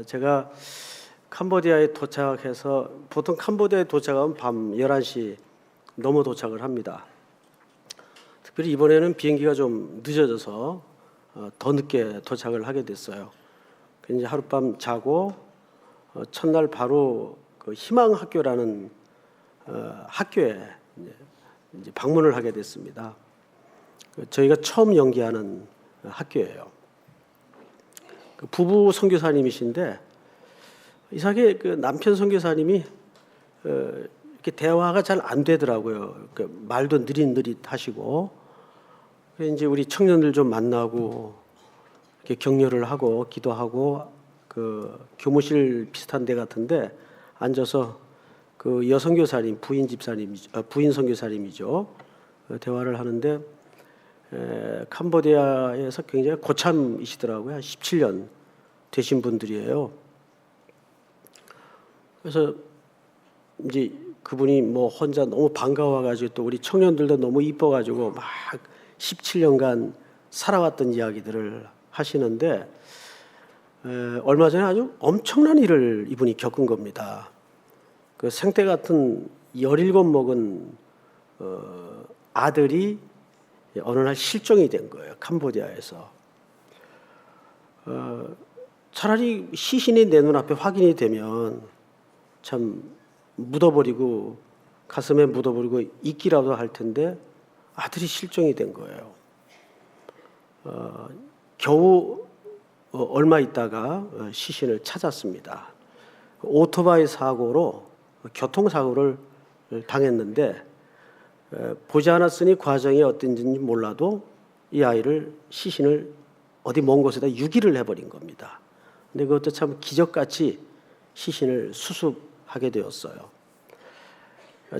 제가 캄보디아에 도착해서 보통 캄보디아에 도착하면 밤 11시 넘어 도착을 합니다. 특별히 이번에는 비행기가 좀 늦어져서 더 늦게 도착을 하게 됐어요. 그래서 이제 하룻밤 자고 첫날 바로 그 희망학교라는 학교에 이제 방문을 하게 됐습니다. 저희가 처음 연기하는 학교예요. 그 부부 선교사님이신데 이상하게 그 남편 선교사님이 이렇게 대화가 잘 안 되더라고요. 그 말도 느릿느릿하시고, 그래서 이제 우리 청년들 좀 만나고 이렇게 격려를 하고 기도하고 그 교무실 비슷한 데 같은데 앉아서 그 여선교사님 부인 선교사님이죠. 대화를 하는데 캄보디아에서 굉장히 고참이시더라고요. 한 17년 되신 분들이에요. 그래서 이제 그분이 뭐 혼자 너무 반가워가지고 또 우리 청년들도 너무 이뻐가지고 막 17년간 살아왔던 이야기들을 하시는데 얼마 전에 아주 엄청난 일을 이분이 겪은 겁니다. 그 생태 같은 17 먹은 아들이 어느 날 실종이 된 거예요. 캄보디아에서. 차라리 시신이 내 눈앞에 확인이 되면 참 묻어버리고 가슴에 묻어버리고 잊기라도 할 텐데 아들이 실종이 된 거예요. 겨우 얼마 있다가 시신을 찾았습니다. 오토바이 사고로 교통사고를 당했는데 보지 않았으니 과정이 어떤지 몰라도 이 아이를 시신을 어디 먼 곳에다 유기를 해버린 겁니다. 근데 그것도 참 기적같이 시신을 수습하게 되었어요.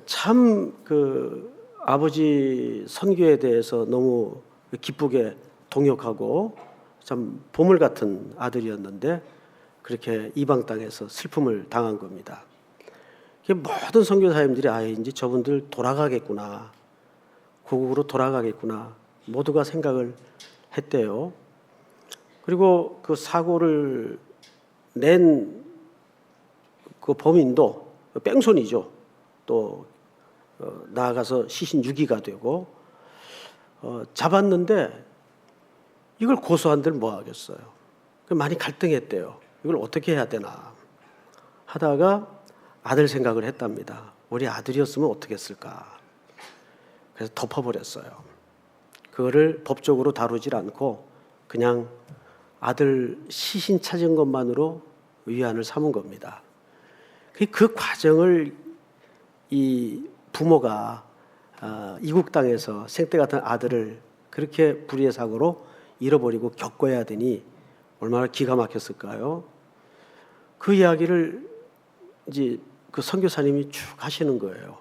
참 그 아버지 선교에 대해서 너무 기쁘게 동역하고 참 보물 같은 아들이었는데 그렇게 이방 땅에서 슬픔을 당한 겁니다. 모든 선교사님들이 이제 저분들 돌아가겠구나, 고국으로 돌아가겠구나 모두가 생각을 했대요. 그리고 그 사고를 낸 그 범인도 뺑소니죠. 또 나아가서 시신 유기가 되고 잡았는데 이걸 고소한들 뭐 하겠어요. 많이 갈등했대요. 이걸 어떻게 해야 되나 하다가 아들 생각을 했답니다. 우리 아들이었으면 어떻게 했을까. 그래서 덮어버렸어요. 그거를 법적으로 다루질 않고 그냥 아들 시신 찾은 것만으로 위안을 삼은 겁니다. 그 과정을 이 부모가 이국 땅에서 생태 같은 아들을 그렇게 불의의 사고로 잃어버리고 겪어야 되니 얼마나 기가 막혔을까요? 그 이야기를 이제 그 선교사님이 쭉 하시는 거예요.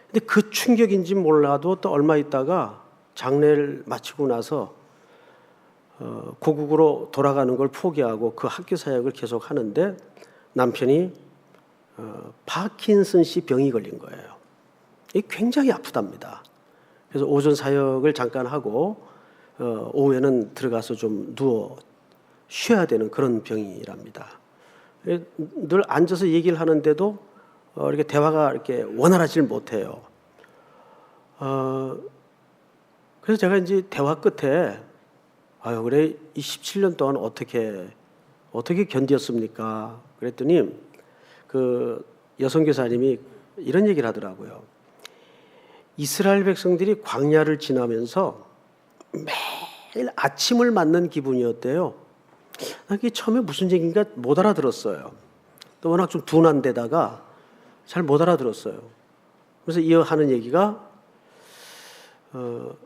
근데 그 충격인지 몰라도 또 얼마 있다가 장례를 마치고 나서 고국으로 돌아가는 걸 포기하고 그 학교 사역을 계속 하는데 남편이 파킨슨씨 병이 걸린 거예요. 이게 굉장히 아프답니다. 그래서 오전 사역을 잠깐 하고 오후에는 들어가서 좀 누워 쉬어야 되는 그런 병이랍니다. 늘 앉아서 얘기를 하는데도 이렇게 대화가 이렇게 원활하지 못해요. 그래서 제가 이제 대화 끝에 그래 이 17년 동안 어떻게 견디었습니까? 그랬더니 그 여선교사님이 이런 얘기를 하더라고요. 이스라엘 백성들이 광야를 지나면서 매일 아침을 맞는 기분이었대요. 이게 처음에 무슨 얘기인가 못 알아들었어요. 또 워낙 좀 둔한 데다가 잘 못 알아들었어요. 그래서 이어하는 얘기가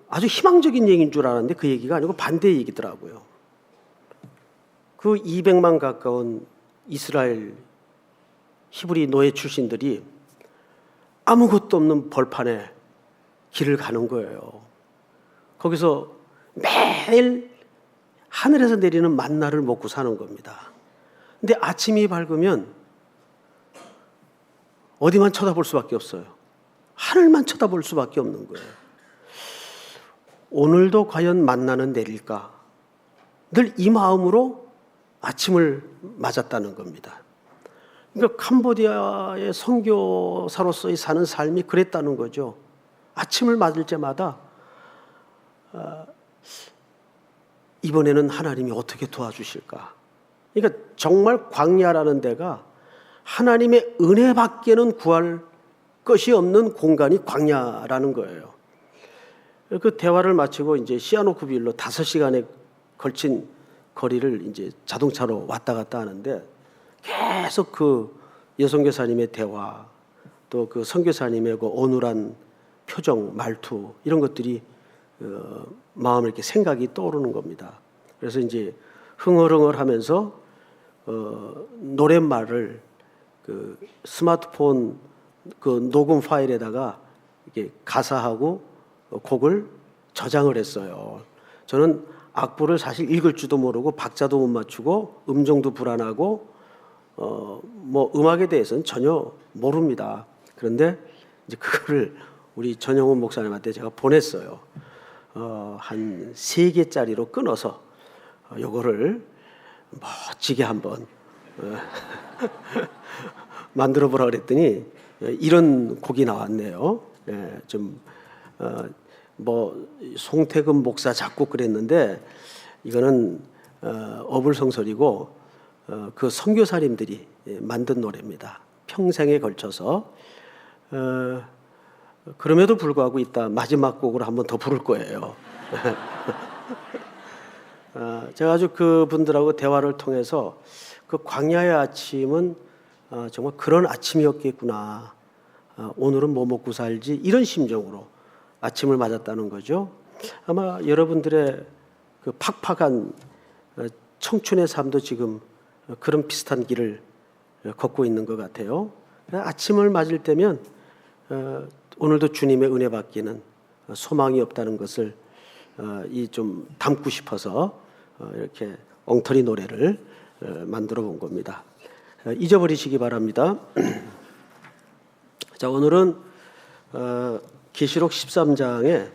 아주 희망적인 얘기인 줄 알았는데 그 얘기가 아니고 반대의 얘기더라고요. 그 200만 가까운 이스라엘 히브리 노예 출신들이 아무것도 없는 벌판에 길을 가는 거예요. 거기서 매일 하늘에서 내리는 만나를 먹고 사는 겁니다. 근데 아침이 밝으면 어디만 쳐다볼 수밖에 없어요. 하늘만 쳐다볼 수밖에 없는 거예요. 오늘도 과연 만나는 내릴까? 늘 이 마음으로 아침을 맞았다는 겁니다. 그러니까 캄보디아의 선교사로서의 사는 삶이 그랬다는 거죠. 아침을 맞을 때마다 이번에는 하나님이 어떻게 도와주실까? 그러니까 정말 광야라는 데가 하나님의 은혜밖에는 구할 것이 없는 공간이 광야라는 거예요. 그 대화를 마치고 이제 시아노크빌로 5시간에 걸친 거리를 이제 자동차로 왔다 갔다 하는데 계속 그 여선교사님의 대화, 또 그 선교사님의 그 어눌한 표정, 말투 이런 것들이 마음에 이렇게 생각이 떠오르는 겁니다. 그래서 이제 흥얼흥얼하면서 노랫말을 그 스마트폰 그 녹음 파일에다가 이렇게 가사하고 곡을 저장을 했어요. 저는 악보를 사실 읽을 줄도 모르고 박자도 못 맞추고 음정도 불안하고 뭐 음악에 대해서는 전혀 모릅니다. 그런데 이제 그거를 우리 전영훈 목사님한테 제가 보냈어요. 한 3개짜리로 끊어서 요거를 멋지게 한번 만들어 보라 그랬더니 이런 곡이 나왔네요. 예, 좀 뭐 송태금 목사 작곡 그랬는데 이거는 어불성설이고 그 선교사님들이 만든 노래입니다. 평생에 걸쳐서 그럼에도 불구하고 이따 마지막 곡으로 한번 더 부를 거예요. 제가 아주 그분들하고 대화를 통해서 그 광야의 아침은 정말 그런 아침이었겠구나. 오늘은 뭐 먹고 살지 이런 심정으로 아침을 맞았다는 거죠. 아마 여러분들의 그 팍팍한 청춘의 삶도 지금 그런 비슷한 길을 걷고 있는 것 같아요. 아침을 맞을 때면 오늘도 주님의 은혜 받기는 소망이 없다는 것을 이 좀 담고 싶어서 이렇게 엉터리 노래를 만들어 본 겁니다. 잊어버리시기 바랍니다. 자, 오늘은 계시록 13장의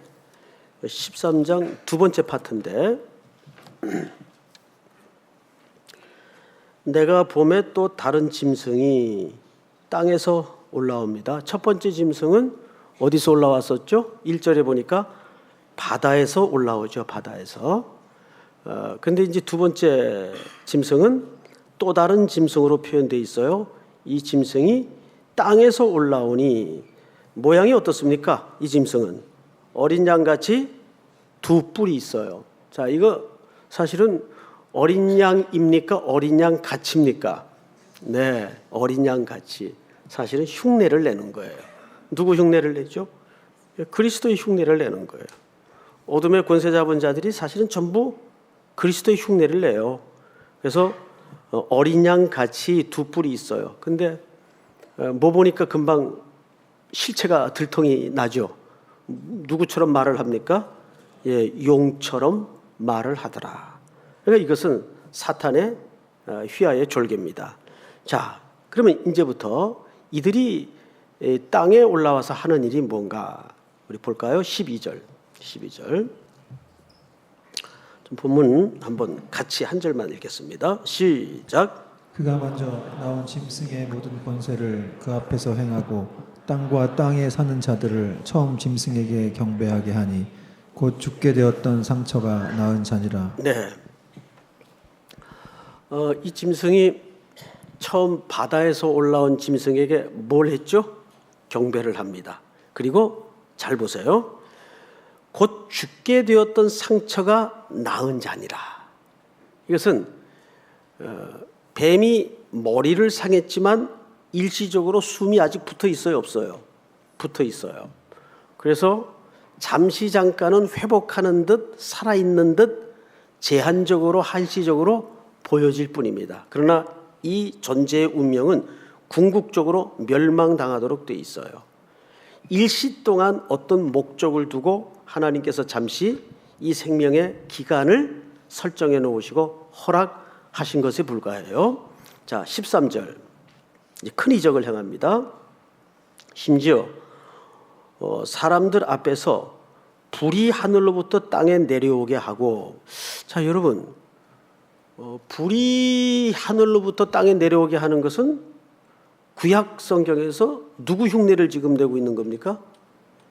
13장 두 번째 파트인데 내가 봄에 또 다른 짐승이 땅에서 올라옵니다. 첫 번째 짐승은 어디서 올라왔었죠? 1절에 보니까 바다에서 올라오죠. 바다에서. 근데 이제 두 번째 짐승은 또 다른 짐승으로 표현되어 있어요. 이 짐승이 땅에서 올라오니 모양이 어떻습니까? 이 짐승은 어린 양같이 2뿔이 있어요. 자, 이거 사실은 어린 양입니까? 어린 양 같이입니까? 네, 어린 양 같이. 사실은 흉내를 내는 거예요. 누구 흉내를 내죠? 그리스도의 흉내를 내는 거예요. 어둠의 권세 잡은 자들이 사실은 전부 그리스도의 흉내를 내요. 그래서 어린 양 같이 2뿔이 있어요. 근데 뭐 보니까 금방 실체가 들통이 나죠. 누구처럼 말을 합니까? 예, 용처럼 말을 하더라. 그러니까 이것은 사탄의 휘하의 졸개입니다. 자, 그러면 이제부터 이들이 땅에 올라와서 하는 일이 뭔가 우리 볼까요? 12절. 좀 본문 한번 같이 한 절만 읽겠습니다. 시작. 그가 먼저 나온 짐승의 모든 권세를 그 앞에서 행하고 땅과 땅에 사는 자들을 처음 짐승에게 경배하게 하니 곧 죽게 되었던 상처가 나은 자니라. 네. 이 짐승이 처음 바다에서 올라온 짐승에게 뭘 했죠? 경배를 합니다. 그리고 잘 보세요. 곧 죽게 되었던 상처가 나은 자니라. 이것은 뱀이 머리를 상했지만 일시적으로 숨이 아직 붙어 있어요, 없어요? 붙어 있어요. 그래서 잠시 잠깐은 회복하는 듯 살아있는 듯 제한적으로 한시적으로 보여질 뿐입니다. 그러나 이 존재의 운명은 궁극적으로 멸망당하도록 돼 있어요. 일시 동안 어떤 목적을 두고 하나님께서 잠시 이 생명의 기간을 설정해 놓으시고 허락하신 것에 불과해요. 자, 13절. 큰 이적을 행합니다. 심지어 사람들 앞에서 불이 하늘로부터 땅에 내려오게 하고, 자, 여러분, 불이 하늘로부터 땅에 내려오게 하는 것은 구약 성경에서 누구 흉내를 지금 내고 있는 겁니까?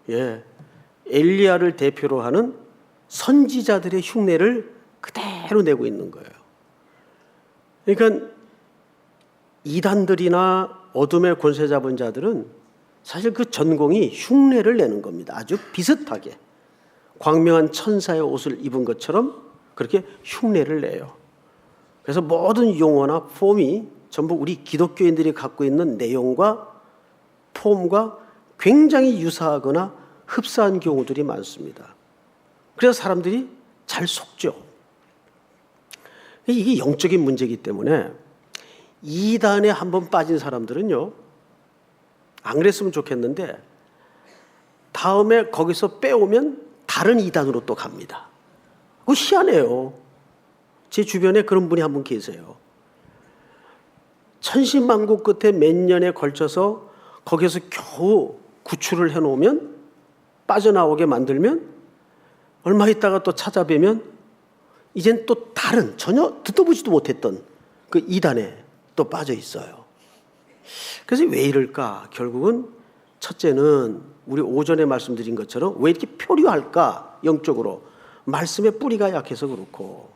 예, 엘리야를 대표로 하는 선지자들의 흉내를 그대로 내고 있는 거예요. 그러니까 이단들이나 어둠의 권세 잡은 자들은 사실 그 전공이 흉내를 내는 겁니다. 아주 비슷하게 광명한 천사의 옷을 입은 것처럼 그렇게 흉내를 내요. 그래서 모든 용어나 폼이 전부 우리 기독교인들이 갖고 있는 내용과 폼과 굉장히 유사하거나 흡사한 경우들이 많습니다. 그래서 사람들이 잘 속죠. 이게 영적인 문제이기 때문에 이단에 한번 빠진 사람들은요, 안 그랬으면 좋겠는데 다음에 거기서 빼오면 다른 이단으로 또 갑니다. 그거 희한해요. 제 주변에 그런 분이 한 분 계세요. 천신만고 끝에 몇 년에 걸쳐서 거기서 겨우 구출을 해놓으면, 빠져나오게 만들면 얼마 있다가 또 찾아뵈면 이젠 또 다른, 전혀 듣도 보지도 못했던 그 이단에 또 빠져 있어요. 그래서 왜 이럴까? 결국은 첫째는 우리 오전에 말씀드린 것처럼 왜 이렇게 표류할까? 영적으로 말씀의 뿌리가 약해서 그렇고,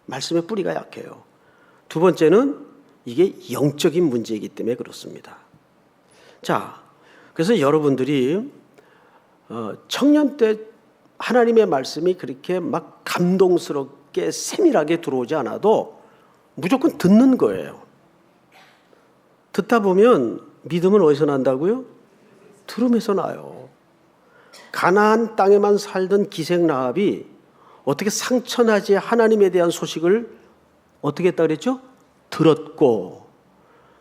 말씀의 뿌리가 약해요. 두 번째는 이게 영적인 문제이기 때문에 그렇습니다. 자, 그래서 여러분들이 청년 때 하나님의 말씀이 그렇게 막 감동스럽게 세밀하게 들어오지 않아도 무조건 듣는 거예요. 듣다 보면 믿음은 어디서 난다고요? 들음에서 나요. 가나안 땅에만 살던 기생 라합이 어떻게 상처나지 하나님에 대한 소식을 어떻게 했다 그랬죠? 들었고,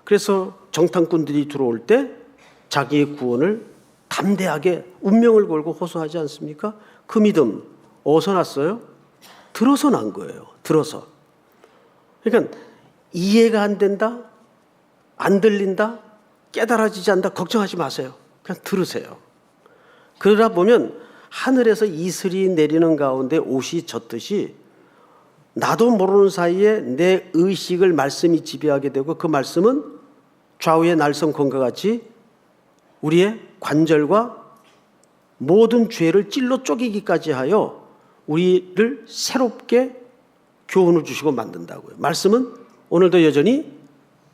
그래서 정탐꾼들이 들어올 때 자기의 구원을 담대하게 운명을 걸고 호소하지 않습니까? 그 믿음 어디서 났어요? 들어서 난 거예요. 들어서. 그러니까 이해가 안 된다, 안 들린다, 깨달아지지 않는다, 걱정하지 마세요. 그냥 들으세요. 그러다 보면 하늘에서 이슬이 내리는 가운데 옷이 젖듯이 나도 모르는 사이에 내 의식을 말씀이 지배하게 되고, 그 말씀은 좌우의 날성건과 같이 우리의 관절과 모든 죄를 찔러 쪼개기까지 하여 우리를 새롭게 교훈을 주시고 만든다고요. 말씀은 오늘도 여전히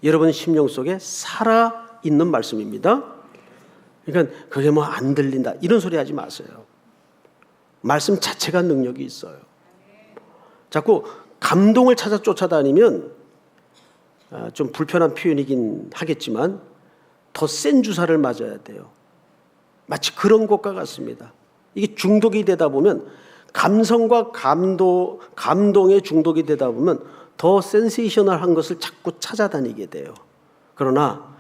여러분 심령 속에 살아있는 말씀입니다. 그러니까 그게 뭐 안 들린다 이런 소리 하지 마세요. 말씀 자체가 능력이 있어요. 자꾸 감동을 찾아 쫓아다니면 좀 불편한 표현이긴 하겠지만 더 센 주사를 맞아야 돼요. 마치 그런 것과 같습니다. 이게 중독이 되다 보면, 감성과 감동에 중독이 되다 보면 더 센세이셔널한 것을 자꾸 찾아다니게 돼요. 그러나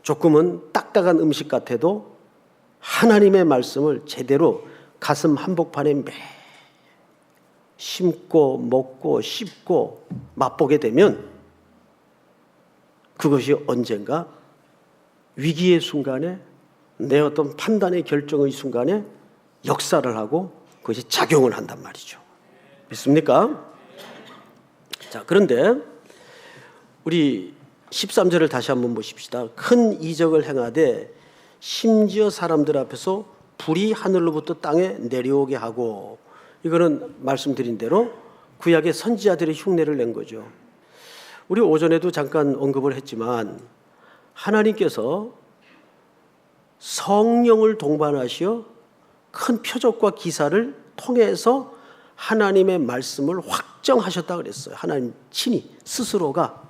조금은 딱딱한 음식 같아도 하나님의 말씀을 제대로 가슴 한복판에 매 심고 먹고 씹고 맛보게 되면 그것이 언젠가 위기의 순간에, 내 어떤 판단의 결정의 순간에 역사를 하고 그것이 작용을 한단 말이죠. 믿습니까? 자, 그런데 우리 13절을 다시 한번 보십시다. 큰 이적을 행하되 심지어 사람들 앞에서 불이 하늘로부터 땅에 내려오게 하고, 이거는 말씀드린 대로 구약의 선지자들의 흉내를 낸 거죠. 우리 오전에도 잠깐 언급을 했지만 하나님께서 성령을 동반하시어 큰 표적과 기사를 통해서 하나님의 말씀을 확정하셨다 그랬어요. 하나님 친히 스스로가.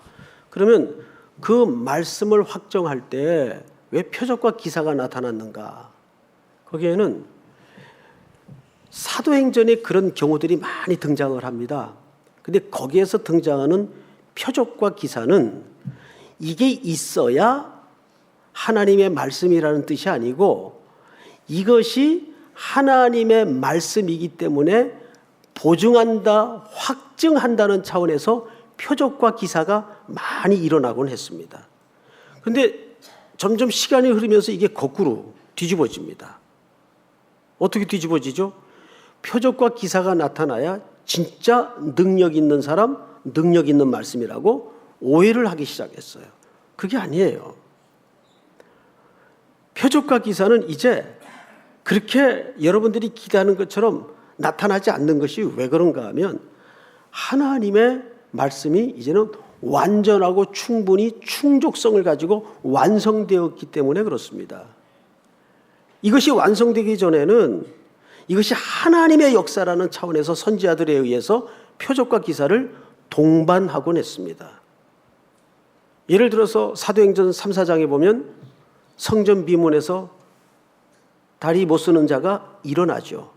그러면 그 말씀을 확정할 때 왜 표적과 기사가 나타났는가? 거기에는 사도행전에 그런 경우들이 많이 등장을 합니다. 근데 거기에서 등장하는 표적과 기사는 이게 있어야 하나님의 말씀이라는 뜻이 아니고, 이것이 하나님의 말씀이기 때문에 보증한다, 확증한다는 차원에서 표적과 기사가 많이 일어나곤 했습니다. 그런데 점점 시간이 흐르면서 이게 거꾸로 뒤집어집니다. 어떻게 뒤집어지죠? 표적과 기사가 나타나야 진짜 능력 있는 사람, 능력 있는 말씀이라고 오해를 하기 시작했어요. 그게 아니에요. 표적과 기사는 이제 그렇게 여러분들이 기대하는 것처럼 나타나지 않는 것이 왜 그런가 하면 하나님의 말씀이 이제는 완전하고 충분히 충족성을 가지고 완성되었기 때문에 그렇습니다. 이것이 완성되기 전에는 이것이 하나님의 역사라는 차원에서 선지자들에 의해서 표적과 기사를 동반하곤 했습니다. 예를 들어서 사도행전 3, 4장에 보면 성전 비문에서 다리 못 쓰는 자가 일어나죠.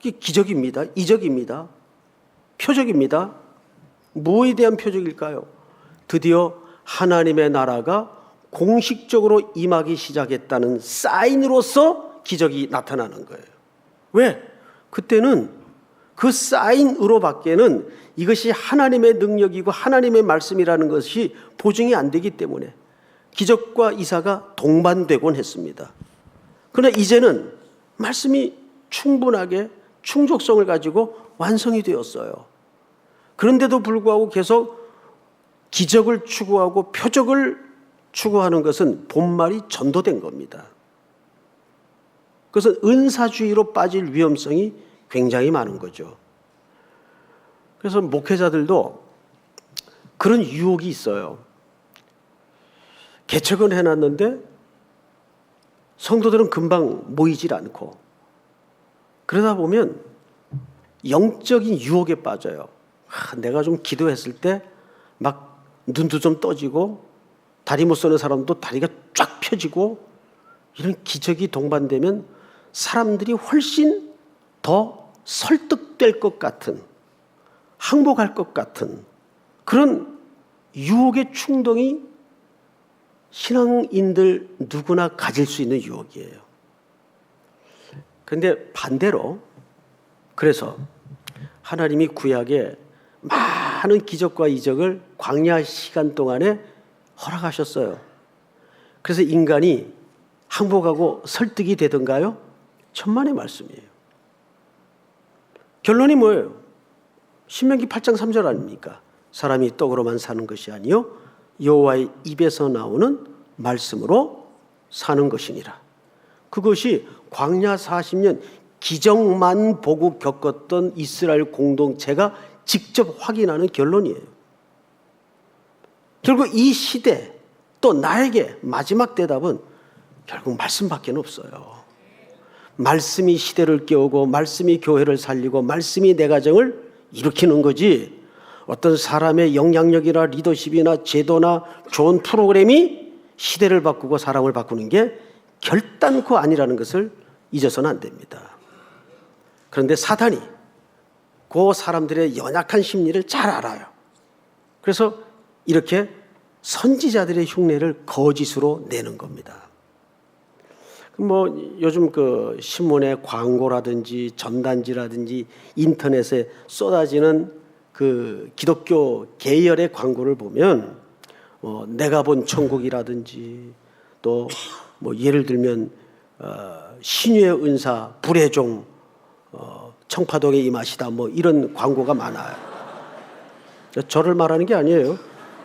이게 기적입니다. 이적입니다. 표적입니다. 무엇에 대한 표적일까요? 드디어 하나님의 나라가 공식적으로 임하기 시작했다는 사인으로서 기적이 나타나는 거예요. 왜? 그때는 그 사인으로 밖에는 이것이 하나님의 능력이고 하나님의 말씀이라는 것이 보증이 안 되기 때문에 기적과 이사가 동반되곤 했습니다. 그러나 이제는 말씀이 충분하게 충족성을 가지고 완성이 되었어요. 그런데도 불구하고 계속 기적을 추구하고 표적을 추구하는 것은 본말이 전도된 겁니다. 그것은 은사주의로 빠질 위험성이 굉장히 많은 거죠. 그래서 목회자들도 그런 유혹이 있어요. 개척은 해놨는데 성도들은 금방 모이질 않고 그러다 보면 영적인 유혹에 빠져요. 내가 좀 기도했을 때 막 눈도 좀 떠지고 다리 못 서는 사람도 다리가 쫙 펴지고 이런 기적이 동반되면 사람들이 훨씬 더 설득될 것 같은, 항복할 것 같은 그런 유혹의 충동이 신앙인들 누구나 가질 수 있는 유혹이에요. 그런데 반대로 그래서 하나님이 구약에 많은 기적과 이적을 광야 시간 동안에 허락하셨어요. 그래서 인간이 항복하고 설득이 되던가요? 천만의 말씀이에요. 결론이 뭐예요? 신명기 8장 3절 아닙니까? 사람이 떡으로만 사는 것이 아니요 여호와의 입에서 나오는 말씀으로 사는 것이니라. 그것이 광야 40년 기적만 보고 겪었던 이스라엘 공동체가 직접 확인하는 결론이에요. 결국 이 시대 또 나에게 마지막 대답은 결국 말씀밖에 없어요. 말씀이 시대를 깨우고 말씀이 교회를 살리고 말씀이 내 가정을 일으키는 거지 어떤 사람의 영향력이나 리더십이나 제도나 좋은 프로그램이 시대를 바꾸고 사람을 바꾸는 게 결단코 아니라는 것을 잊어서는 안 됩니다. 그런데 사단이 그 사람들의 연약한 심리를 잘 알아요. 그래서 이렇게 선지자들의 흉내를 거짓으로 내는 겁니다. 요즘 그 신문에 광고라든지 전단지라든지 인터넷에 쏟아지는 그 기독교 계열의 광고를 보면 내가 본 천국이라든지 또 예를 들면 신유의 은사 불의 종 청파동에 임하시다 이런 광고가 많아요. 저를 말하는 게 아니에요.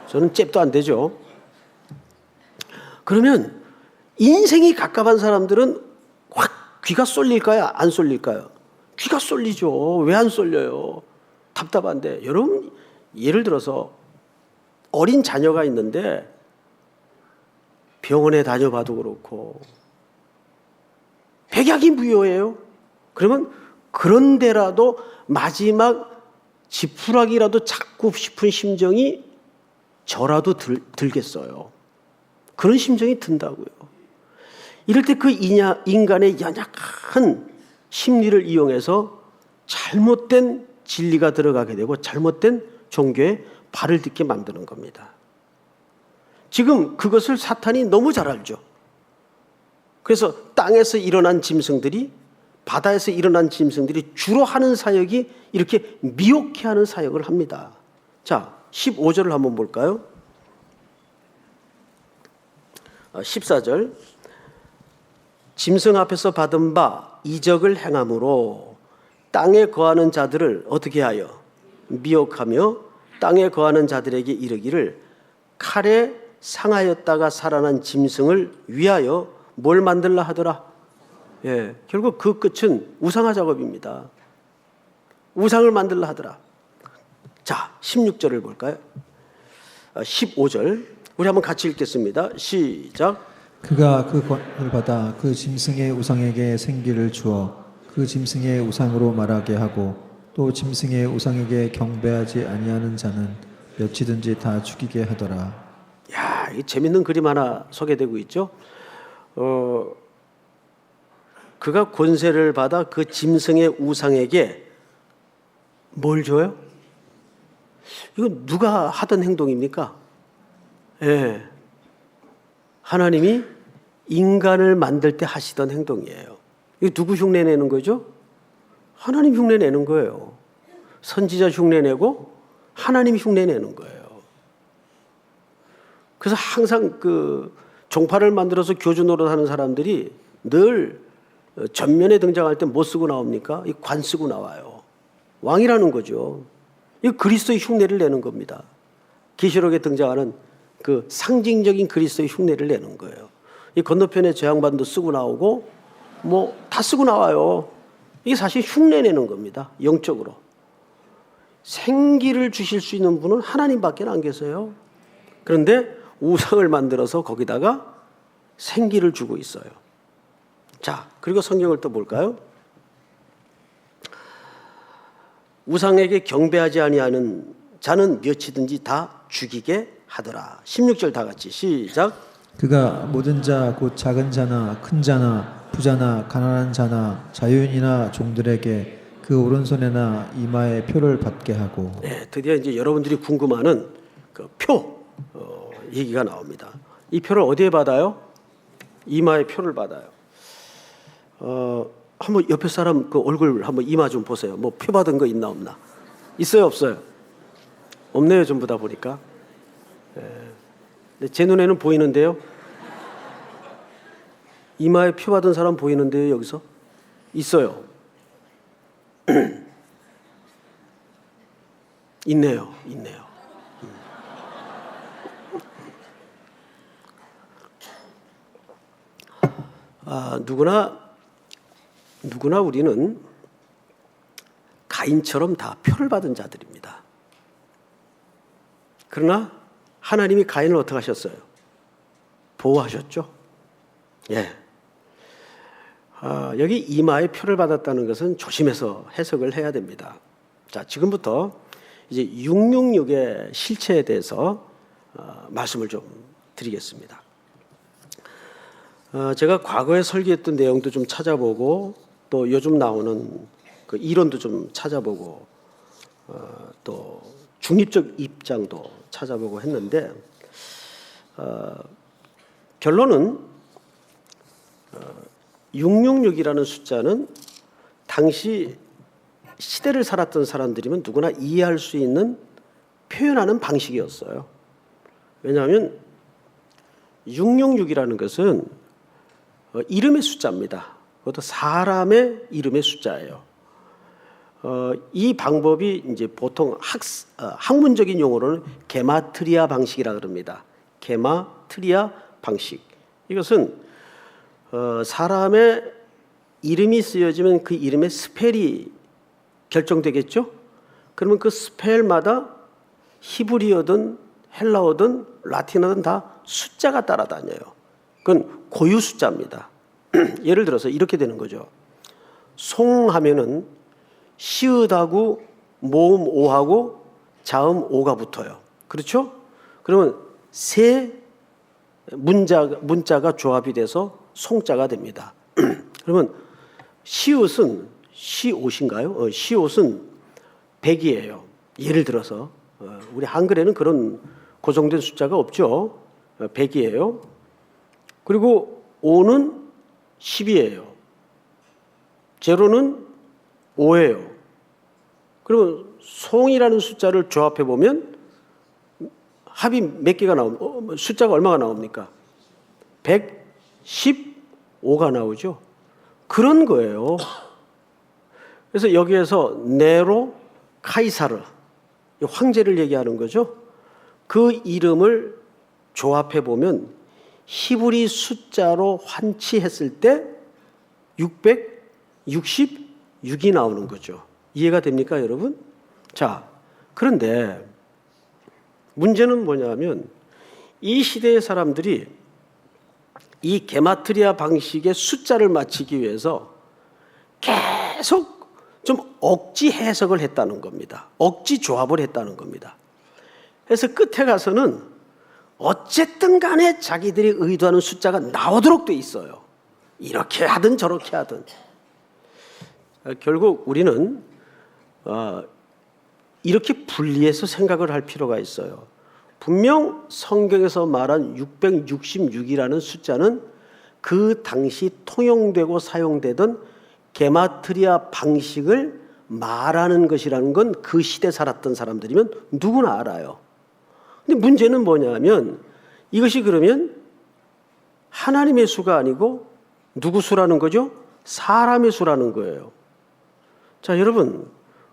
저는 잽도 안 되죠. 그러면 인생이 갑갑한 사람들은 확 귀가 쏠릴까요? 안 쏠릴까요? 귀가 쏠리죠. 왜 안 쏠려요? 답답한데. 여러분 예를 들어서 어린 자녀가 있는데 병원에 다녀봐도 그렇고 백약이 무효예요. 그러면 그런데라도 마지막 지푸라기라도 잡고 싶은 심정이 저라도 들겠어요. 그런 심정이 든다고요. 이럴 때 그 인간의 연약한 심리를 이용해서 잘못된 진리가 들어가게 되고 잘못된 종교에 발을 딛게 만드는 겁니다. 지금 그것을 사탄이 너무 잘 알죠. 그래서 땅에서 일어난 짐승들이 바다에서 일어난 짐승들이 주로 하는 사역이 이렇게 미혹해 하는 사역을 합니다. 자, 15절을 한번 볼까요? 14절 짐승 앞에서 받은 바 이적을 행함으로 땅에 거하는 자들을 어떻게 하여 미혹하며 땅에 거하는 자들에게 이르기를 칼에 상하였다가 살아난 짐승을 위하여 뭘 만들라 하더라. 예, 결국 그 끝은 우상화 작업입니다. 우상을 만들라 하더라. 자, 16절을 볼까요? 15절 우리 한번 같이 읽겠습니다. 시작. 그가 그 권을 받아 그 짐승의 우상에게 생기를 주어 그 짐승의 우상으로 말하게 하고 또 짐승의 우상에게 경배하지 아니하는 자는 몇이든지 다 죽이게 하더라. 야, 이 재밌는 그림 하나 소개되고 있죠. 그가 권세를 받아 그 짐승의 우상에게 뭘 줘요? 이건 누가 하던 행동입니까? 예. 하나님이 인간을 만들 때 하시던 행동이에요. 이거 누구 흉내내는 거죠? 하나님 흉내내는 거예요. 선지자 흉내내고 하나님 흉내내는 거예요. 그래서 항상 그 종파를 만들어서 교주 노릇하는 사람들이 늘 전면에 등장할 때 뭐 쓰고 나옵니까? 이 관 쓰고 나와요. 왕이라는 거죠. 이 그리스도의 흉내를 내는 겁니다. 계시록에 등장하는 그 상징적인 그리스도의 흉내를 내는 거예요. 이 건너편에 저 양반도 쓰고 나오고 뭐 다 쓰고 나와요. 이게 사실 흉내내는 겁니다. 영적으로. 생기를 주실 수 있는 분은 하나님밖에 안 계세요. 그런데 우상을 만들어서 거기다가 생기를 주고 있어요. 자, 그리고 성경을 또 볼까요? 우상에게 경배하지 아니하는 자는 몇이든지 다 죽이게 하더라. 16절 다 같이 시작. 그가 모든 자 곧 작은 자나 큰 자나 부자나 가난한 자나 자유인이나 종들에게 그 오른손에나 이마에 표를 받게 하고. 네, 드디어 이제 여러분들이 궁금해하는 그 표 얘기가 나옵니다. 이 표를 어디에 받아요? 이마에 표를 받아요. 한번 옆에 사람 그 얼굴 한번 이마 좀 보세요. 뭐 표 받은 거 있나 없나? 있어요, 없어요? 없네요, 전부 다 보니까. 제 눈에는 보이는데요. 이마에 표 받은 사람 보이는데요, 여기서? 있어요. 있네요. 누구나 우리는 가인처럼 다 표를 받은 자들입니다. 그러나 하나님이 가인을 어떻게 하셨어요? 보호하셨죠? 예. 여기 이마에 표를 받았다는 것은 조심해서 해석을 해야 됩니다. 자, 지금부터 이제 666의 실체에 대해서 말씀을 좀 드리겠습니다. 제가 과거에 설계했던 내용도 좀 찾아보고 또 요즘 나오는 그 이론도 좀 찾아보고 또 중립적 입장도 찾아보고 했는데 결론은 666이라는 숫자는 당시 시대를 살았던 사람들이면 누구나 이해할 수 있는 표현하는 방식이었어요. 왜냐하면 666이라는 것은 이름의 숫자입니다. 그것도 사람의 이름의 숫자예요. 이 방법이 이제 보통 학문적인 용어로는 게마트리아 방식이라 그럽니다. 게마트리아 방식. 이것은 사람의 이름이 쓰여지면 그 이름의 스펠이 결정되겠죠? 그러면 그 스펠마다 히브리어든 헬라어든 라틴어든 다 숫자가 따라다녀요. 그건 고유 숫자입니다. 예를 들어서 이렇게 되는 거죠. 송하면은 시읒하고 모음 오하고 자음 오가 붙어요. 그렇죠? 그러면 세 문자가 조합이 돼서 송자가 됩니다. 그러면 시읒은 시옷인가요? 시옷은 100이에요. 예를 들어서 우리 한글에는 그런 고정된 숫자가 없죠. 100이에요. 그리고 오는 10이에요. 제로는 5예요. 그러면 송이라는 숫자를 조합해 보면 합이 몇 개가 숫자가 얼마가 나옵니까? 115가 나오죠. 그런 거예요. 그래서 여기에서 네로, 카이사르 황제를 얘기하는 거죠. 그 이름을 조합해 보면 히브리 숫자로 환치했을 때 666이 나오는 거죠. 이해가 됩니까, 여러분? 자, 그런데 문제는 뭐냐면 이 시대의 사람들이 이 게마트리아 방식의 숫자를 맞추기 위해서 계속 좀 억지 해석을 했다는 겁니다. 억지 조합을 했다는 겁니다. 그래서 끝에 가서는 어쨌든 간에 자기들이 의도하는 숫자가 나오도록 돼 있어요. 이렇게 하든 저렇게 하든. 결국 우리는 이렇게 분리해서 생각을 할 필요가 있어요. 분명 성경에서 말한 666이라는 숫자는 그 당시 통용되고 사용되던 게마트리아 방식을 말하는 것이라는 건 그 시대 살았던 사람들이면 누구나 알아요. 근데 문제는 뭐냐면 이것이 그러면 하나님의 수가 아니고 누구 수라는 거죠? 사람의 수라는 거예요. 자, 여러분,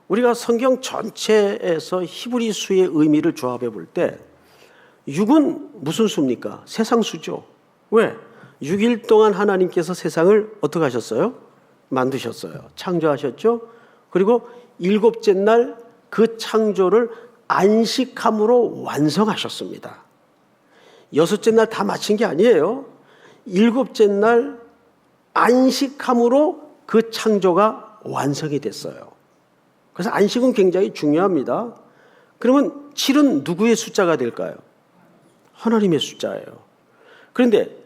우리가 성경 전체에서 히브리 수의 의미를 조합해 볼 때 6은 무슨 수입니까? 세상 수죠. 왜? 6일 동안 하나님께서 세상을 어떻게 하셨어요? 만드셨어요. 창조하셨죠. 그리고 일곱째 날 그 창조를 안식함으로 완성하셨습니다. 여섯째 날 다 마친 게 아니에요. 일곱째 날 안식함으로 그 창조가 완성이 됐어요. 그래서 안식은 굉장히 중요합니다. 그러면 7은 누구의 숫자가 될까요? 하나님의 숫자예요. 그런데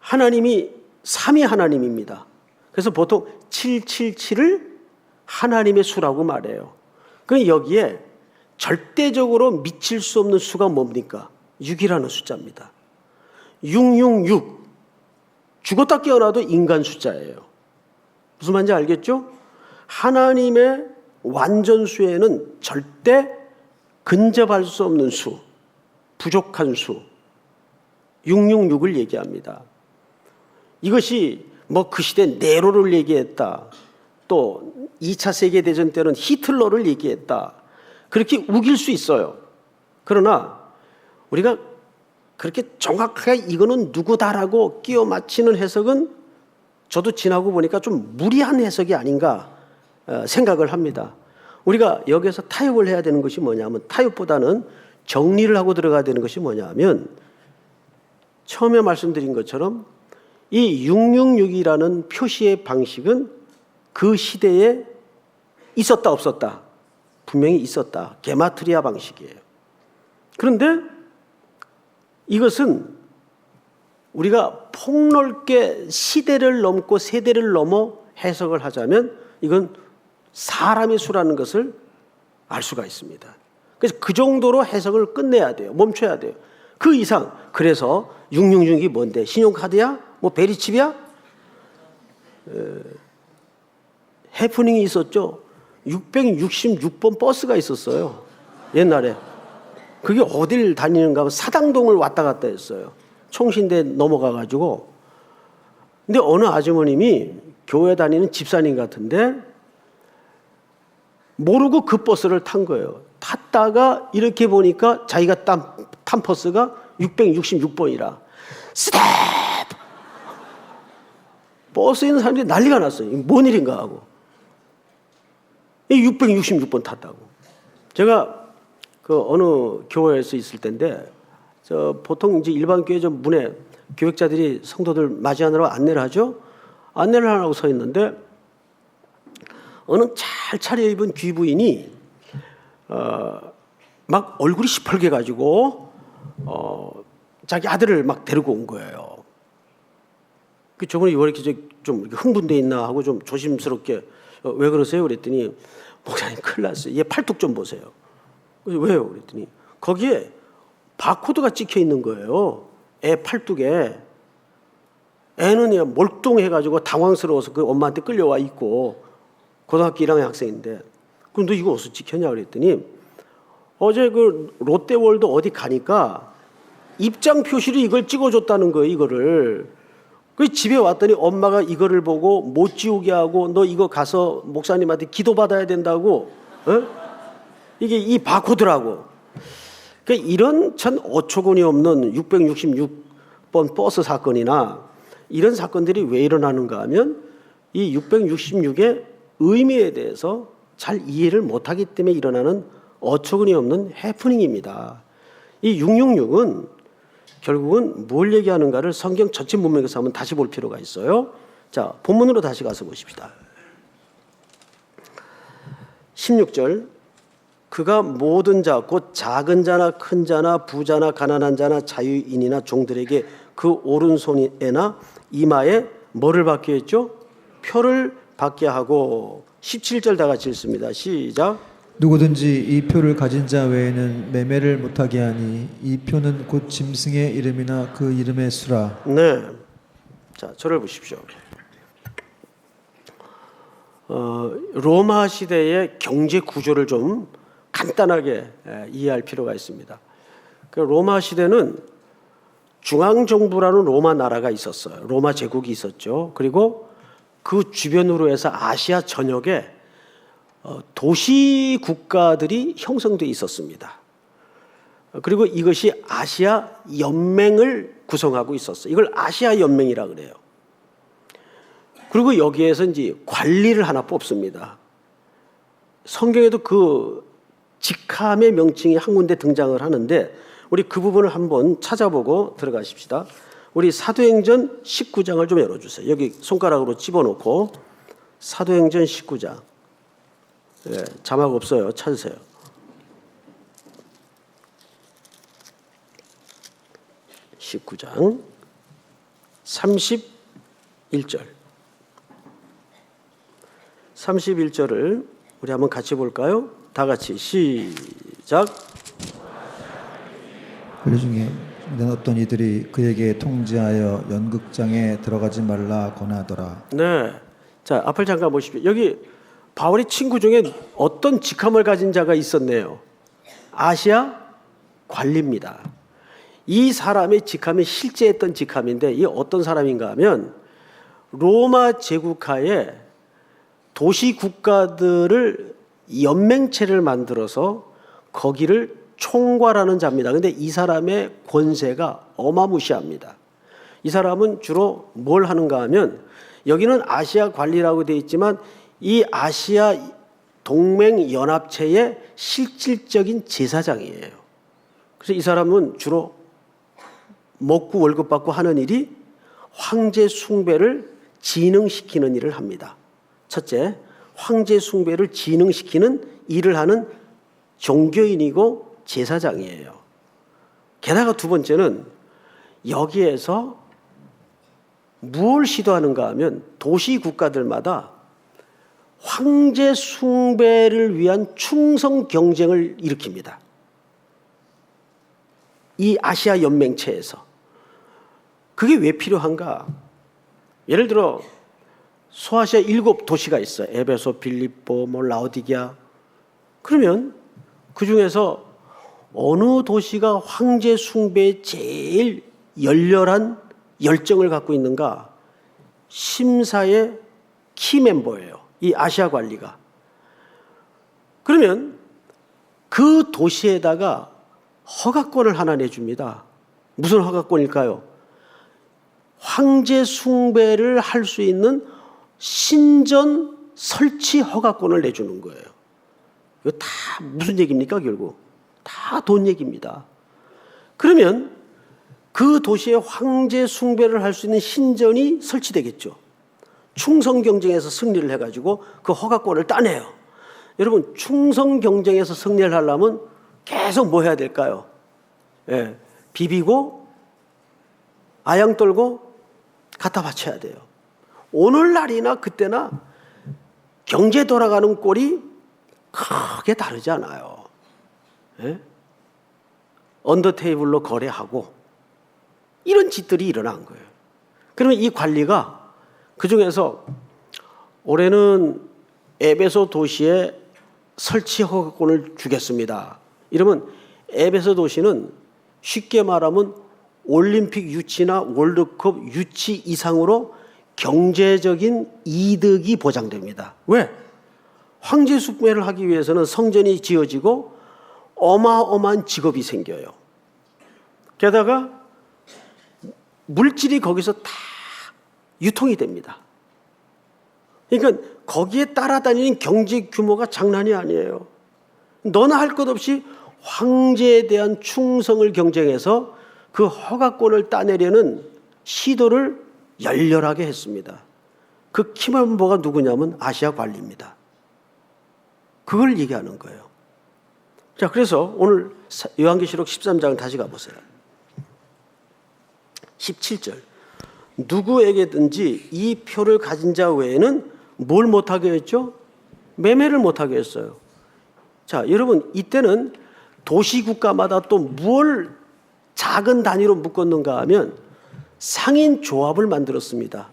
하나님이 3위 하나님입니다. 그래서 보통 777을 하나님의 수라고 말해요. 그럼 여기에 절대적으로 미칠 수 없는 수가 뭡니까? 6이라는 숫자입니다. 666. 죽었다 깨어나도 인간 숫자예요. 무슨 말인지 알겠죠? 하나님의 완전수에는 절대 근접할 수 없는 수, 부족한 수, 666을 얘기합니다. 이것이 뭐 그 시대 네로를 얘기했다. 또 2차 세계대전 때는 히틀러를 얘기했다. 그렇게 우길 수 있어요. 그러나 우리가 그렇게 정확하게 이거는 누구다라고 끼워 맞히는 해석은 저도 지나고 보니까 좀 무리한 해석이 아닌가 생각을 합니다. 우리가 여기서 타협을 해야 되는 것이 뭐냐면 타협보다는 정리를 하고 들어가야 되는 것이 뭐냐면 처음에 말씀드린 것처럼 이 666이라는 표시의 방식은 그 시대에 있었다 없었다? 분명히 있었다. 게마트리아 방식이에요. 그런데 이것은 우리가 폭넓게 시대를 넘고 세대를 넘어 해석을 하자면 이건 사람의 수라는 것을 알 수가 있습니다. 그래서 그 정도로 해석을 끝내야 돼요. 멈춰야 돼요. 그 이상. 그래서 666이 뭔데? 신용카드야? 뭐 베리칩이야? 해프닝이 있었죠. 666번 버스가 있었어요. 옛날에. 그게 어딜 다니는가 하면 사당동을 왔다 갔다 했어요. 총신대 넘어가가지고. 근데 어느 아주머님이 교회 다니는 집사님 같은데 모르고 그 버스를 탄 거예요. 탔다가 이렇게 보니까 자기가 탄 버스가 666번이라. 스텝! 버스에 있는 사람들이 난리가 났어요. 뭔 일인가 하고. 666번 탔다고. 제가 그 어느 교회에서 있을 때인데 보통 이제 일반 교회 좀 문에 교역자들이 성도들 맞이하느라고 안내를 하죠. 안내를 하라고 서 있는데 어느 잘 차려입은 귀부인이 막 얼굴이 시뻘게 가지고 자기 아들을 막 데리고 온 거예요. 그 저분이 왜 이렇게 좀 흥분돼 있나 하고 좀 조심스럽게 왜 그러세요? 그랬더니 목사님 큰일 났어요. 얘 팔뚝 좀 보세요. 그래서 왜요? 그랬더니 거기에 바코드가 찍혀 있는 거예요. 애 팔뚝에. 애는 그냥 몰뚱해가지고 당황스러워서 그 엄마한테 끌려와 있고 고등학교 1학년 학생인데 그럼 너 이거 어디서 찍혔냐 그랬더니 어제 그 롯데월드 어디 가니까 입장 표시로 이걸 찍어줬다는 거예요. 이거를. 그 집에 왔더니 엄마가 이거를 보고 못 지우게 하고 너 이거 가서 목사님한테 기도받아야 된다고 이게 이 바코드라고. 그러니까 이런 참 어처구니 없는 666번 버스 사건이나 이런 사건들이 왜 일어나는가 하면 이 666의 의미에 대해서 잘 이해를 못하기 때문에 일어나는 어처구니 없는 해프닝입니다. 이 666은 결국은 뭘 얘기하는가를 성경 전체 문맥에서 한번 다시 볼 필요가 있어요. 자, 본문으로 다시 가서 보십시다. 16절, 그가 모든 자 곧 작은 자나 큰 자나 부자나 가난한 자나 자유인이나 종들에게 그 오른손에나 이마에 뭐를 받게 했죠? 표를 받게 하고 17절 다 같이 읽습니다. 시작. 누구든지 이 표를 가진 자 외에는 매매를 못하게 하니 이 표는 곧 짐승의 이름이나 그 이름의 수라. 네. 자, 저를 보십시오. 로마 시대의 경제 구조를 좀 간단하게 이해할 필요가 있습니다. 그 로마 시대는 중앙정부라는 로마 나라가 있었어요. 로마 제국이 있었죠. 그리고 그 주변으로 해서 아시아 전역에 도시 국가들이 형성되어 있었습니다. 그리고 이것이 아시아 연맹을 구성하고 있었어요. 이걸 아시아 연맹이라 그래요. 그리고 여기에서 이제 관리를 하나 뽑습니다. 성경에도 그 직함의 명칭이 한 군데 등장을 하는데 우리 그 부분을 한번 찾아보고 들어가십시다. 우리 사도행전 19장을 좀 열어주세요. 여기 손가락으로 집어넣고 사도행전 19장. 예, 자막 없어요. 찾으세요. (19장) 31절 31절을 우리 한번 같이 볼까요? 다 같이 시작. 그 중에 어떤 이들이 그에게 통지하여 연극장에 들어가지 말라 권하더라. 네, 자 앞을 잠깐 보십시오. 여기 바울의 친구 중에 어떤 직함을 가진 자가 있었네요. 아시아 관리입니다. 이 사람의 직함이 실제 했던 직함인데 이 어떤 사람인가 하면 로마 제국하에 도시 국가들을 연맹체를 만들어서 거기를 총괄하는 자입니다. 그런데 이 사람의 권세가 어마무시합니다. 이 사람은 주로 뭘 하는가 하면 여기는 아시아 관리라고 되어 있지만 이 아시아 동맹연합체의 실질적인 제사장이에요. 그래서 이 사람은 주로 먹고 월급 받고 하는 일이 황제 숭배를 진흥시키는 일을 합니다. 첫째, 황제 숭배를 진흥시키는 일을 하는 종교인이고 제사장이에요. 게다가 두 번째는 여기에서 무엇을 시도하는가 하면 도시 국가들마다 황제 숭배를 위한 충성 경쟁을 일으킵니다. 이 아시아 연맹체에서. 그게 왜 필요한가? 예를 들어 소아시아 7도시가 있어요. 에베소, 빌립보, 라오디게아. 그러면 그 중에서 어느 도시가 황제 숭배에 제일 열렬한 열정을 갖고 있는가? 심사의 키 멤버예요. 이 아시아 관리가. 그러면 그 도시에다가 허가권을 하나 내줍니다. 무슨 허가권일까요? 황제 숭배를 할 수 있는 신전 설치 허가권을 내주는 거예요. 이거 다 무슨 얘기입니까, 결국? 다 돈 얘기입니다. 그러면 그 도시에 황제 숭배를 할 수 있는 신전이 설치되겠죠. 충성 경쟁에서 승리를 해가지고 그 허가권을 따내요. 여러분, 충성 경쟁에서 승리를 하려면 계속 뭐 해야 될까요? 예, 비비고 아양 떨고 갖다 바쳐야 돼요. 오늘날이나 그때나 경제 돌아가는 꼴이 크게 다르지 않아요. 예? 언더테이블로 거래하고 이런 짓들이 일어난 거예요. 그러면 이 관리가 그중에서 올해는 에베소 도시에 설치 허가권을 주겠습니다. 이러면 에베소 도시는 쉽게 말하면 올림픽 유치나 월드컵 유치 이상으로 경제적인 이득이 보장됩니다. 왜? 황제 숭배를 하기 위해서는 성전이 지어지고 어마어마한 직업이 생겨요. 게다가 물질이 거기서 다 유통이 됩니다. 그러니까 거기에 따라다니는 경제 규모가 장난이 아니에요. 너나 할 것 없이 황제에 대한 충성을 경쟁해서 그 허가권을 따내려는 시도를 열렬하게 했습니다. 그 키멤버가 누구냐면 아시아 관리입니다. 그걸 얘기하는 거예요. 자, 그래서 오늘 요한계시록 13장 다시 가보세요. 17절. 누구에게든지 이 표를 가진 자 외에는 뭘 못하게 했죠? 매매를 못하게 했어요. 자, 여러분, 이때는 도시국가마다 또 뭘 작은 단위로 묶었는가 하면 상인 조합을 만들었습니다.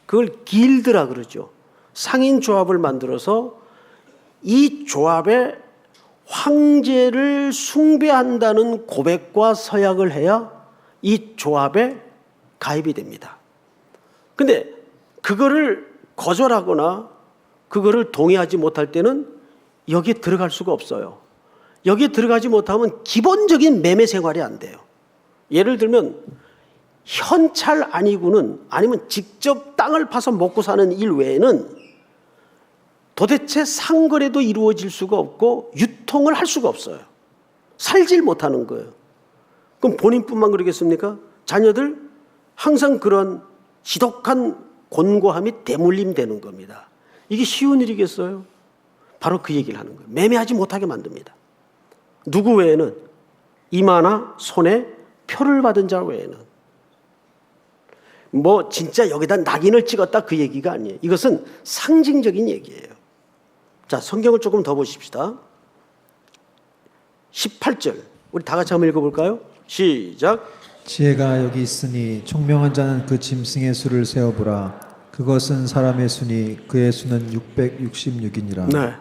그걸 길드라 그러죠. 상인 조합을 만들어서 이 조합에 황제를 숭배한다는 고백과 서약을 해야 이 조합에 가입이 됩니다. 근데 그거를 거절하거나 그거를 동의하지 못할 때는 여기에 들어갈 수가 없어요. 여기에 들어가지 못하면 기본적인 매매 생활이 안 돼요. 예를 들면 현찰 아니고는 아니면 직접 땅을 파서 먹고 사는 일 외에는 도대체 상거래도 이루어질 수가 없고 유통을 할 수가 없어요. 살질 못하는 거예요. 그럼 본인뿐만 그러겠습니까? 자녀들 항상 그런 지독한 곤고함이 대물림 되는 겁니다. 이게 쉬운 일이겠어요? 바로 그 얘기를 하는 거예요. 매매하지 못하게 만듭니다. 누구 외에는 이마나 손에 표를 받은 자 외에는. 뭐 진짜 여기다 낙인을 찍었다 그 얘기가 아니에요. 이것은 상징적인 얘기예요. 자, 성경을 조금 더 보십시다. 18절 우리 다 같이 한번 읽어볼까요? 시작. 지혜가 여기 있으니 총명한 자는 그 짐승의 수를 세어보라. 그것은 사람의 수니 그의 수는 666이니라. 네.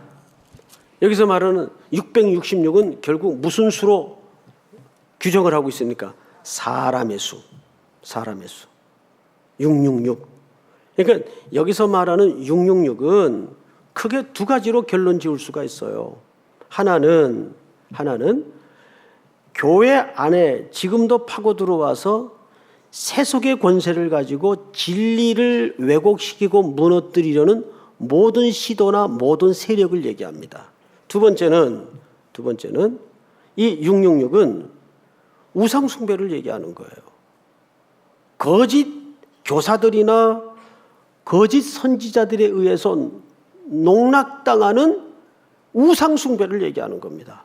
여기서 말하는 666은 결국 무슨 수로 규정을 하고 있습니까? 사람의 수. 사람의 수. 666. 그러니까 여기서 말하는 666은 크게 두 가지로 결론 지을 수가 있어요. 하나는 교회 안에 지금도 파고 들어와서 세속의 권세를 가지고 진리를 왜곡시키고 무너뜨리려는 모든 시도나 모든 세력을 얘기합니다. 두 번째는 이 666은 우상 숭배를 얘기하는 거예요. 거짓 교사들이나 거짓 선지자들에 의해서 농락당하는 우상 숭배를 얘기하는 겁니다.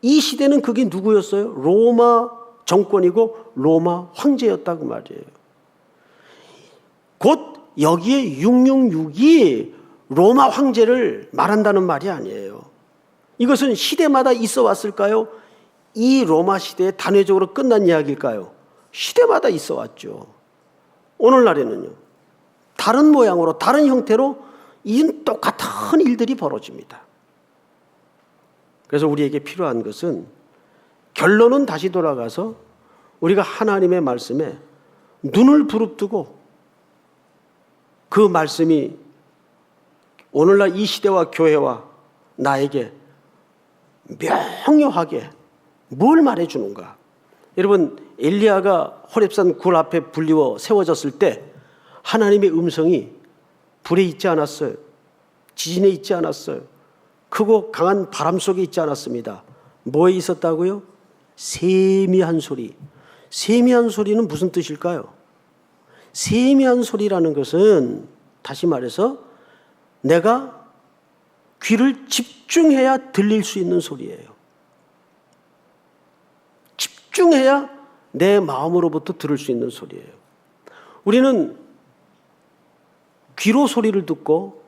이 시대는 그게 누구였어요? 로마 정권이고 로마 황제였다고 말이에요. 곧 여기에 666이 로마 황제를 말한다는 말이 아니에요. 이것은 시대마다 있어 왔을까요? 이 로마 시대에 단회적으로 끝난 이야기일까요? 시대마다 있어 왔죠. 오늘날에는요. 다른 모양으로 다른 형태로 이 똑같은 일들이 벌어집니다. 그래서 우리에게 필요한 것은 결론은 다시 돌아가서 우리가 하나님의 말씀에 눈을 부릅뜨고 그 말씀이 오늘날 이 시대와 교회와 나에게 명료하게 뭘 말해주는가. 여러분, 엘리야가 호렙산 굴 앞에 불리워 세워졌을 때 하나님의 음성이 불에 있지 않았어요. 지진에 있지 않았어요. 크고 강한 바람 속에 있지 않았습니다. 뭐에 있었다고요? 세미한 소리. 세미한 소리는 무슨 뜻일까요? 세미한 소리라는 것은 다시 말해서 내가 귀를 집중해야 들릴 수 있는 소리예요. 집중해야 내 마음으로부터 들을 수 있는 소리예요. 우리는 귀로 소리를 듣고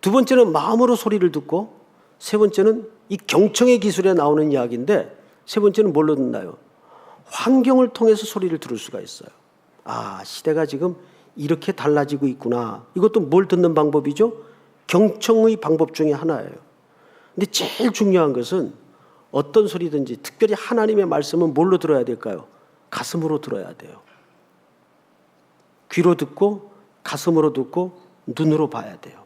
두 번째는 마음으로 소리를 듣고 세 번째는 이 경청의 기술에 나오는 이야기인데 세 번째는 뭘로 듣나요? 환경을 통해서 소리를 들을 수가 있어요. 아, 시대가 지금 이렇게 달라지고 있구나. 이것도 뭘 듣는 방법이죠? 경청의 방법 중에 하나예요. 근데 제일 중요한 것은 어떤 소리든지 특별히 하나님의 말씀은 뭘로 들어야 될까요? 가슴으로 들어야 돼요. 귀로 듣고 가슴으로 듣고 눈으로 봐야 돼요.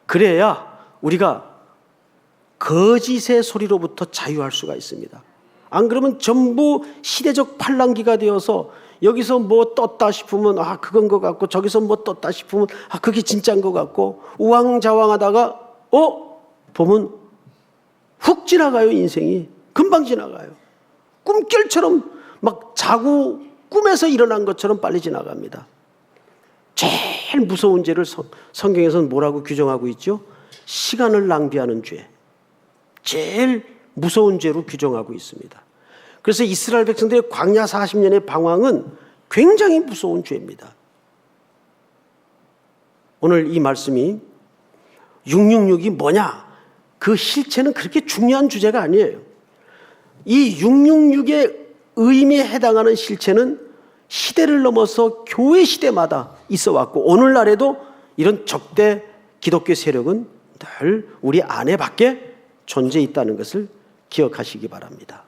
그래야 우리가 거짓의 소리로부터 자유할 수가 있습니다. 안 그러면 전부 시대적 팔랑귀가 되어서 여기서 뭐 떴다 싶으면 그건 것 같고, 저기서 뭐 떴다 싶으면 그게 진짜인 것 같고, 우왕좌왕하다가 보면 훅 지나가요. 인생이 금방 지나가요. 꿈결처럼 막 자고 꿈에서 일어난 것처럼 빨리 지나갑니다. 제일 무서운 죄를 성경에서는 뭐라고 규정하고 있죠? 시간을 낭비하는 죄. 제일 무서운 죄로 규정하고 있습니다. 그래서 이스라엘 백성들의 광야 40년의 방황은 굉장히 무서운 죄입니다. 오늘 이 말씀이 666이 뭐냐? 그 실체는 그렇게 중요한 주제가 아니에요. 이 666의 의미에 해당하는 실체는 시대를 넘어서 교회 시대마다 있어 왔고, 오늘날에도 이런 적대 기독교 세력은 늘 우리 안에 밖에 존재해 있다는 것을 기억하시기 바랍니다.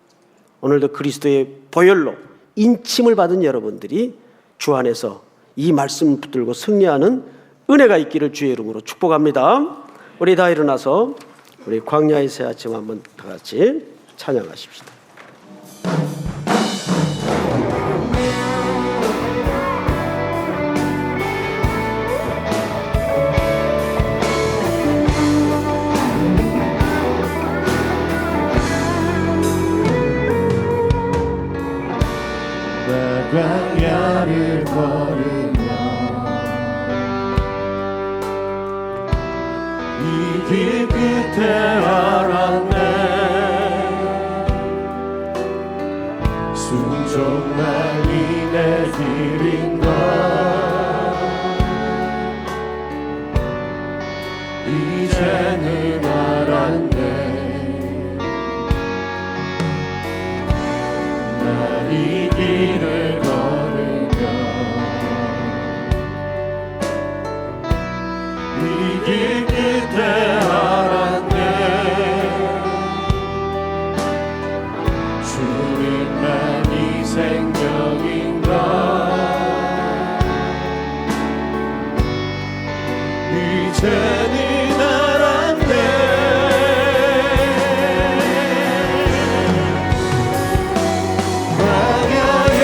오늘도 그리스도의 보혈로 인침을 받은 여러분들이 주 안에서 이 말씀을 붙들고 승리하는 은혜가 있기를 주의 이름으로 축복합니다. 우리 다 일어나서 우리 광야의 새 아침 한번 다 같이 찬양하십시다. 광야를 걸으며 이 길 끝에 알았네. 순종만이 내 길인가. 이제는 알았네. 나 이 길을 길 끝에 알았네. 주님만이 생명인가. 이제는 알았네. 광야에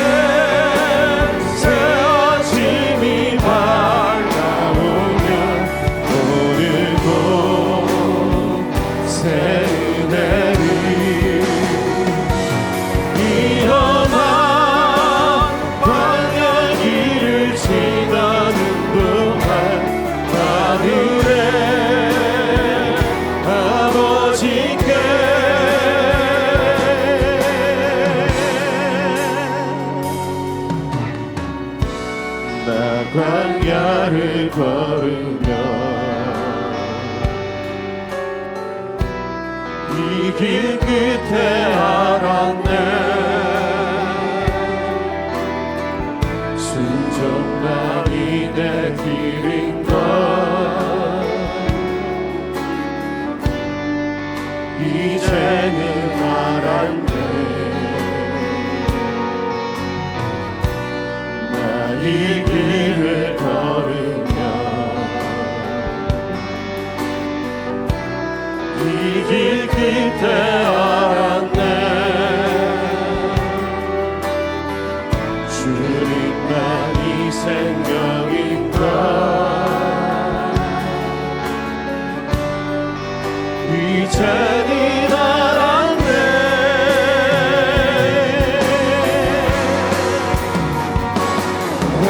새 아침이 새 은혜를 위험한 광야 길을 지나는 동안 하늘의 아버지께 나 광야를 걸으며 이 길 끝에 알았네. 순종만이 내 길인가. 이제는 알았네. 나 이 길을 걸으며 이 길 끝에 알았네. 주님만이 생명인가. 이제는 알았네. 나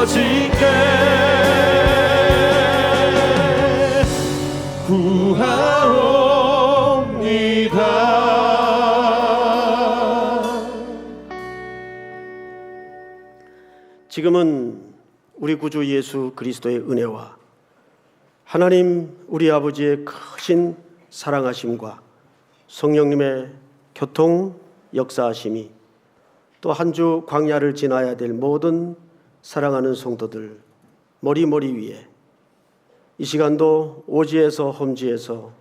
아버지께 구하옵니다. 지금은 우리 구주 예수 그리스도의 은혜와 하나님 우리 아버지의 크신 사랑하심과 성령님의 교통 역사하심이 또 한 주 광야를 지나야 될 모든 사랑하는 성도들 머리 위에 이 시간도 오지에서 험지에서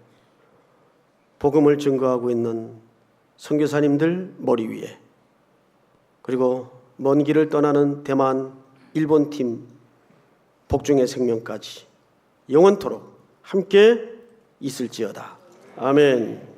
복음을 증거하고 있는 선교사님들 머리 위에 그리고 먼 길을 떠나는 대만 일본팀 복중의 생명까지 영원토록 함께 있을지어다. 아멘.